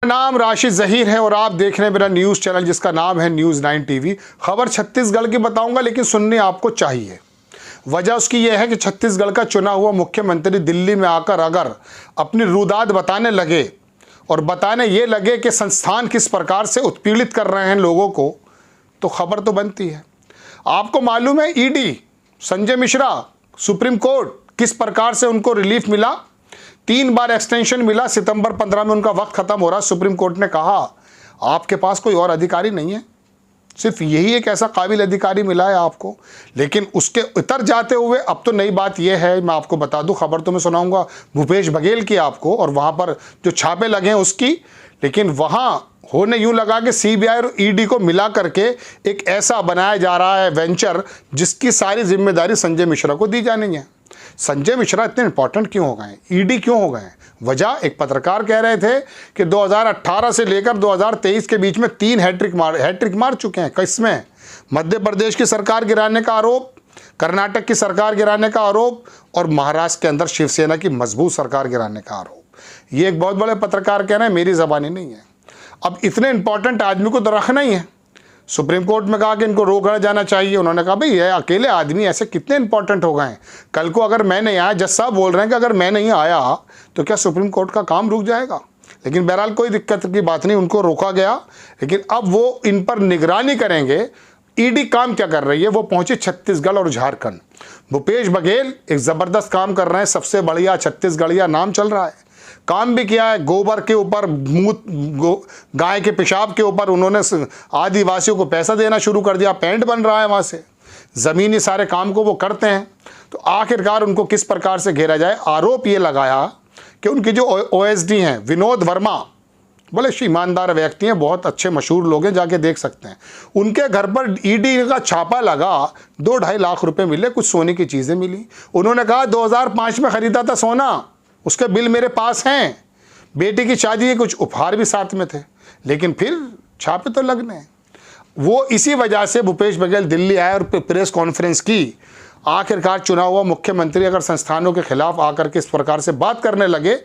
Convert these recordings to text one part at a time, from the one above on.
नाम राशिद जहीर है और आप देख रहे हैं मेरा न्यूज़ चैनल जिसका नाम है न्यूज़ 9 टीवी। खबर छत्तीसगढ़ की बताऊंगा लेकिन सुननी आपको चाहिए। वजह उसकी यह है कि छत्तीसगढ़ का चुना हुआ मुख्यमंत्री दिल्ली में आकर अगर अपनी रुदाद बताने लगे और बताने ये लगे कि संस्थान किस प्रकार से उत्पीड़ित कर रहे हैं लोगों को, तो खबर तो बनती है। आपको मालूम है ED Sanjay Mishra supreme court किस प्रकार से उनको रिलीफ मिला, 3 बार एक्सटेंशन मिला। सितंबर 15 में उनका वक्त खत्म हो रहा। सुप्रीम कोर्ट ने कहा आपके पास कोई और अधिकारी नहीं है, सिर्फ यही एक ऐसा काबिल अधिकारी मिला है आपको। लेकिन उसके उतर जाते हुए अब तो नई बात यह है, मैं आपको बता दूं, खबर तो मैं सुनाऊंगा भूपेश बघेल की आपको और वहां पर जो छापे लगे हैं उसकी। लेकिन वहां होने यूं लगा कि सीबीआई और ईडी को मिला करके एक ऐसा बनाया जा रहा है वेंचर जिसकी सारी जिम्मेदारी संजय मिश्रा को दी जानी है। संजय मिश्रा इतने इंपॉर्टेंट क्यों हो गए, ईडी क्यों हो गए? वजह एक पत्रकार कह रहे थे कि 2018 से लेकर 2023 के बीच में 3 हैट्रिक मार चुके हैं। किसमें? मध्य प्रदेश की सरकार गिराने का आरोप, कर्नाटक की सरकार गिराने का आरोप और महाराष्ट्र के अंदर शिवसेना की मजबूत सरकार गिराने का आरोप। ये एक बहुत बड़े पत्रकार कह रहे हैं, मेरी जबानी नहीं है। अब इतने इंपॉर्टेंट आदमी को तो रखना ही है। सुप्रीम कोर्ट में कहा कि इनको रोका जाना चाहिए। उन्होंने कहा भाई ये अकेले आदमी ऐसे कितने इंपॉर्टेंट हो गए हैं, कल को अगर मैं नहीं आया, जज साहब बोल रहे हैं कि अगर मैं नहीं आया तो क्या सुप्रीम कोर्ट का काम रुक जाएगा? लेकिन बहरहाल कोई दिक्कत की बात नहीं, उनको रोका गया। लेकिन अब वो इन पर निगरानी करेंगे। ईडी काम क्या कर रही है? वो पहुंचे छत्तीसगढ़ और झारखंड। भूपेश बघेल एक ज़बरदस्त काम कर रहे हैं, सबसे बढ़िया छत्तीसगढ़िया नाम चल रहा है। काम भी किया है, गोबर के ऊपर, गाय के पेशाब के ऊपर उन्होंने आदिवासियों को पैसा देना शुरू कर दिया, पेंट बन रहा है वहाँ से, ज़मीनी सारे काम को वो करते हैं। तो आखिरकार उनको किस प्रकार से घेरा जाए? आरोप ये लगाया कि उनके जो ओएसडी हैं विनोद वर्मा, बोले ईमानदार व्यक्ति हैं, बहुत अच्छे मशहूर लोग हैं, जाके देख सकते हैं। उनके घर पर ईडी का छापा लगा, 2-2.5 लाख रुपए मिले, कुछ सोने की चीज़ें मिली। उन्होंने कहा 2005 में ख़रीदा था सोना, उसके बिल मेरे पास हैं, बेटी की शादी के कुछ उपहार भी साथ में थे। लेकिन फिर छापे तो लगने। वो इसी वजह से भूपेश बघेल दिल्ली आए और प्रेस कॉन्फ्रेंस की। आखिरकार चुना हुआ मुख्यमंत्री अगर संस्थानों के खिलाफ आकर के इस प्रकार से बात करने लगे,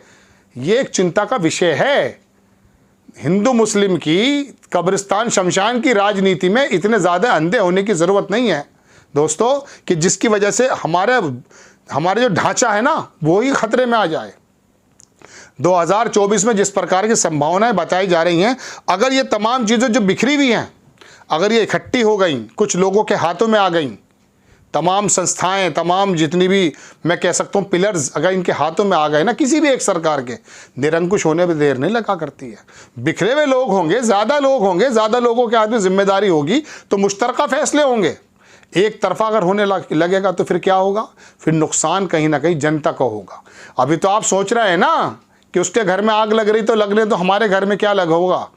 ये एक चिंता का विषय है। हिंदू मुस्लिम की कब्रिस्तान शमशान की राजनीति में इतने ज़्यादा अंधे होने की ज़रूरत नहीं है दोस्तों, कि जिसकी वजह से हमारे जो ढांचा है ना वो ही खतरे में आ जाए। 2024 में जिस प्रकार की संभावनाएं बताई जा रही हैं, अगर ये तमाम चीज़ें जो बिखरी हुई हैं, अगर ये इकट्ठी हो गई, कुछ लोगों के हाथों में आ गई, तमाम संस्थाएं, तमाम जितनी भी मैं कह सकता हूँ पिलर्स अगर इनके हाथों में आ गए ना, किसी भी एक सरकार के, निरंकुश होने में देर नहीं लगा करती है। बिखरे हुए लोग होंगे, ज़्यादा लोग होंगे, ज़्यादा लोगों के हाथ में जिम्मेदारी होगी तो मुश्तरका फैसले होंगे। एक तरफा अगर होने लगेगा तो फिर क्या होगा? फिर नुकसान कहीं ना कहीं जनता को होगा। अभी तो आप सोच रहे हैं ना कि उसके घर में आग लग रही तो लगने, तो हमारे घर में क्या लग होगा?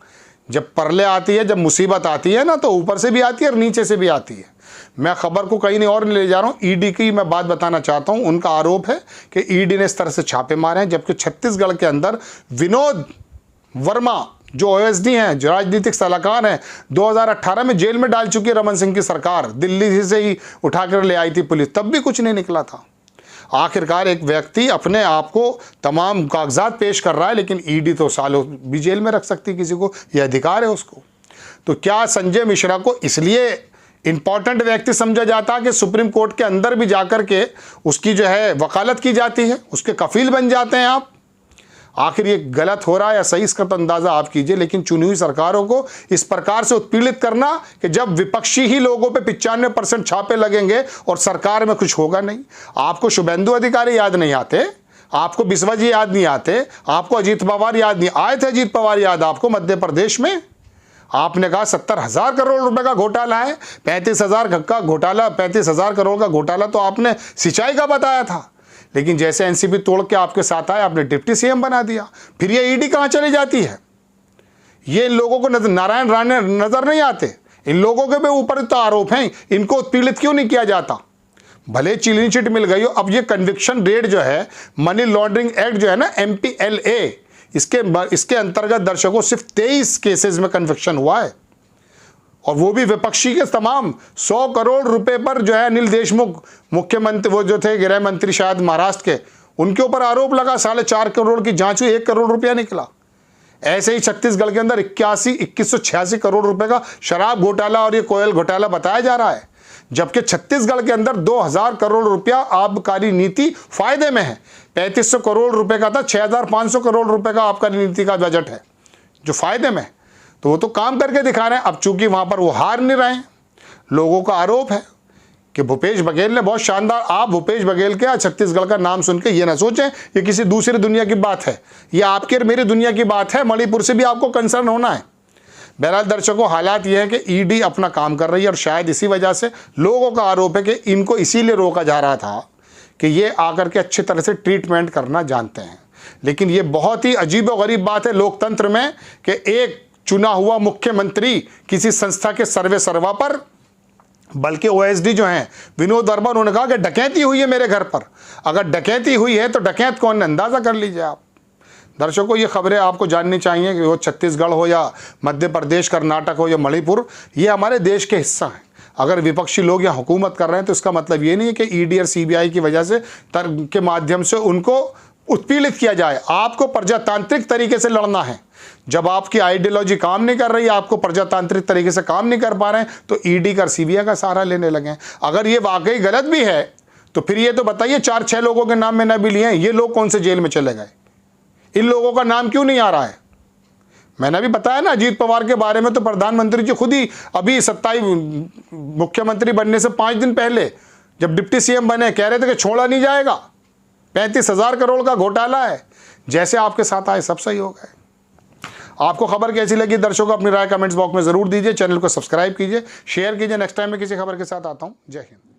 जब परले आती है, जब मुसीबत आती है ना, तो ऊपर से भी आती है और नीचे से भी आती है। मैं खबर को कहीं नहीं और ले जा रहा हूँ, ईडी की मैं बात बताना चाहता हूँ। उनका आरोप है कि ईडी ने इस तरह से छापे मारे हैं, जबकि छत्तीसगढ़ के अंदर विनोद वर्मा जो ओएसडी हैं, जो राजनीतिक सलाहकार हैं, 2018 में जेल में डाल चुकी है रमन सिंह की सरकार, दिल्ली से ही उठाकर ले आई थी पुलिस, तब भी कुछ नहीं निकला था। आखिरकार एक व्यक्ति अपने आप को तमाम कागजात पेश कर रहा है, लेकिन ईडी तो सालों भी जेल में रख सकती है किसी को, यह अधिकार है उसको। तो क्या संजय मिश्रा को इसलिए इंपॉर्टेंट व्यक्ति समझा जाता है कि सुप्रीम कोर्ट के अंदर भी जाकर के उसकी जो है वकालत की जाती है, उसके कफील बन जाते हैं आप? आखिर ये गलत हो रहा है या सही, इसका तो अंदाज़ा आप कीजिए। लेकिन चुनी हुई सरकारों को इस प्रकार से उत्पीड़ित करना कि जब विपक्षी ही लोगों पे 95% छापे लगेंगे और सरकार में कुछ होगा नहीं। आपको शुभेंदु अधिकारी याद नहीं आते, आपको बिस्वा जी याद नहीं आते, आपको अजीत पवार याद नहीं आए थे? अजीत पवार याद आपको मध्य प्रदेश में आपने कहा 70,000 करोड़ रुपए का घोटाला है, 35,000 का घोटाला, 35,000 करोड़ का घोटाला तो आपने सिंचाई का बताया था। लेकिन जैसे एनसीपी तोड़ के आपके साथ आए, आपने डिप्टी सीएम बना दिया। फिर ये ईडी कहाँ चली जाती है? ये इन लोगों को नारायण राणे नजर नहीं आते? इन लोगों के भी ऊपर तो आरोप हैं, इनको उत्पीड़ित क्यों नहीं किया जाता? भले क्लीन चिट मिल गई हो, अब ये कन्विक्शन रेट जो है, मनी लॉन्ड्रिंग एक्ट जो है ना, MPLA, इसके अंतर्गत दर्शकों सिर्फ 23 केसेस में कन्विक्शन हुआ है, और वो भी विपक्षी के तमाम 100 करोड़ रुपए पर जो है अनिल देशमुख मुख्यमंत्री, वो जो थे गृह मंत्री शायद महाराष्ट्र के, उनके ऊपर आरोप लगा, 4.5 करोड़ की जांच हुई, 1 करोड़ रुपया निकला। ऐसे ही छत्तीसगढ़ के अंदर 2186 करोड़ रुपए का शराब घोटाला और ये कोयल घोटाला बताया जा रहा है, जबकि छत्तीसगढ़ के अंदर 2000 करोड़ रुपया आबकारी नीति फायदे में है। 3500 करोड़ रुपए का था, 6500 करोड़ रुपए का आबकारी नीति का बजट है जो फायदे में है। तो वो तो काम करके दिखा रहे हैं। अब चूंकि वहां पर वो हार नहीं रहे हैं, लोगों का आरोप है कि भूपेश बघेल ने बहुत शानदार, आप भूपेश बघेल के छत्तीसगढ़ का नाम सुन के ये ना सोचें ये किसी दूसरी दुनिया की बात है, ये आपकी और मेरी दुनिया की बात है। मणिपुर से भी आपको कंसर्न होना है। बहरहाल दर्शकों, हालात ये है कि ईडी अपना काम कर रही है और शायद इसी वजह से लोगों का आरोप है कि इनको इसीलिए रोका जा रहा था कि ये आकर के अच्छी तरह से ट्रीटमेंट करना जानते हैं। लेकिन ये बहुत ही अजीबोगरीब बात है लोकतंत्र में कि एक चुना हुआ मुख्यमंत्री किसी संस्था के सर्वा पर, बल्कि ओएसडी जो हैं विनोद वर्मा, उन्होंने कहा कि डकैती हुई है मेरे घर पर। अगर डकैती हुई है तो डकैत कौन है, अंदाजा कर लीजिए आप। दर्शकों, ये खबरें आपको जाननी चाहिए कि वो छत्तीसगढ़ हो या मध्य प्रदेश, कर्नाटक हो या मणिपुर, ये हमारे देश के हिस्सा हैं। अगर विपक्षी लोग यहाँ हुकूमत कर रहे हैं तो इसका मतलब ये नहीं है कि ईडी और सीबीआई की वजह से तर्क के माध्यम से उनको उत्पीड़ित किया जाए। आपको प्रजातांत्रिक तरीके से लड़ना है। जब आपकी आइडियोलॉजी काम नहीं कर रही, आपको प्रजातांत्रिक तरीके से काम नहीं कर पा रहे हैं, तो ईडी का सीबीआई का सहारा लेने लगे हैं। अगर ये वाकई गलत भी है तो फिर ये तो बताइए, 4-6 लोगों के नाम मैंने अभी लिए हैं, ये लोग कौन से जेल में चले गए? इन लोगों का नाम क्यों नहीं आ रहा है? मैंने अभी बताया ना अजीत पवार के बारे में, तो प्रधानमंत्री जी खुद ही अभी 27 मुख्यमंत्री बनने से 5 दिन पहले जब डिप्टी सीएम बने कह रहे थे कि छोड़ा नहीं जाएगा, 35,000 करोड़ का घोटाला है। जैसे आपके साथ आए सब सही हो गए। आपको खबर कैसी लगी दर्शकों, अपनी राय कमेंट्स बॉक्स में जरूर दीजिए। चैनल को सब्सक्राइब कीजिए, शेयर कीजिए। नेक्स्ट टाइम मैं किसी खबर के साथ आता हूं। जय हिंद।